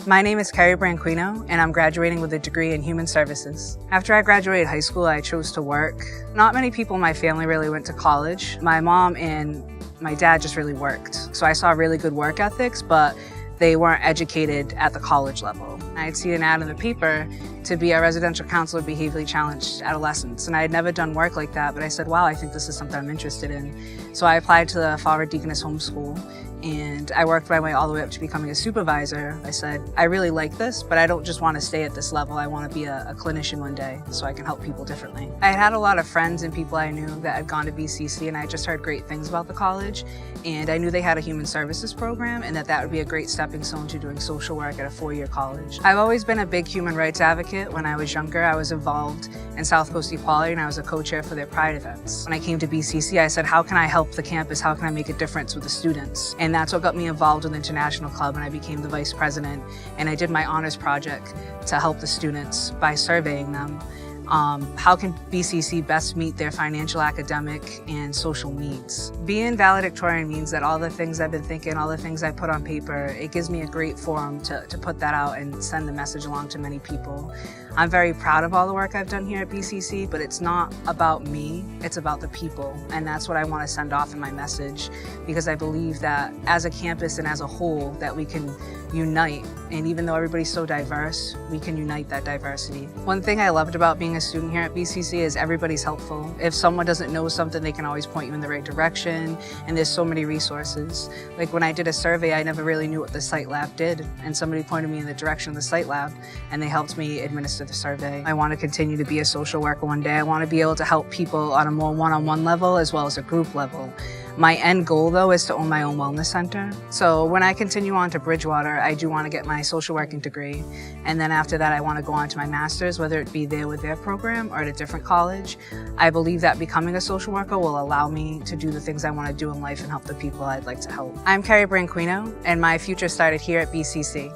My name is Keri Branquinho, and I'm graduating with a degree in Human Services. After I graduated high school, I chose to work. Not many people in my family really went to college. My mom and my dad just really worked. So I saw really good work ethics, but they weren't educated at the college level. I had seen an ad in the paper to be a residential counselor of behaviorally challenged adolescents, and I had never done work like that, but I said, wow, I think this is something I'm interested in. So I applied to the Fall Deaconess Homeschool, and I worked my way all the way up to becoming a supervisor. I said, I really like this, but I don't just want to stay at this level. I want to be a clinician one day so I can help people differently. I had a lot of friends and people I knew that had gone to BCC, and I just heard great things about the college. And I knew they had a human services program and that would be a great stepping stone to doing social work at a 4-year college. I've always been a big human rights advocate. When I was younger, I was involved in South Coast Equality, and I was a co-chair for their Pride events. When I came to BCC, I said, how can I help the campus? How can I make a difference with the students? And that's what got me involved with the International Club, and I became the vice president. And I did my honors project to help the students by surveying them. How can BCC best meet their financial, academic, and social needs? Being valedictorian means that all the things I've been thinking, all the things I put on paper, it gives me a great forum to put that out and send the message along to many people. I'm very proud of all the work I've done here at BCC, but it's not about me, it's about the people. And that's what I want to send off in my message, because I believe that as a campus and as a whole, that we can unite. And even though everybody's so diverse, we can unite that diversity. One thing I loved about being a student here at BCC is everybody's helpful. If someone doesn't know something, they can always point you in the right direction, and there's so many resources. Like when I did a survey, I never really knew what the site lab did, and somebody pointed me in the direction of the site lab, and they helped me administer the survey. I want to continue to be a social worker one day. I want to be able to help people on a more one-on-one level as well as a group level. My end goal, though, is to own my own wellness center. So when I continue on to Bridgewater, I do want to get my social working degree. And then after that, I want to go on to my master's, whether it be there with their program or at a different college. I believe that becoming a social worker will allow me to do the things I want to do in life and help the people I'd like to help. I'm Keri Branquinho, and my future started here at BCC.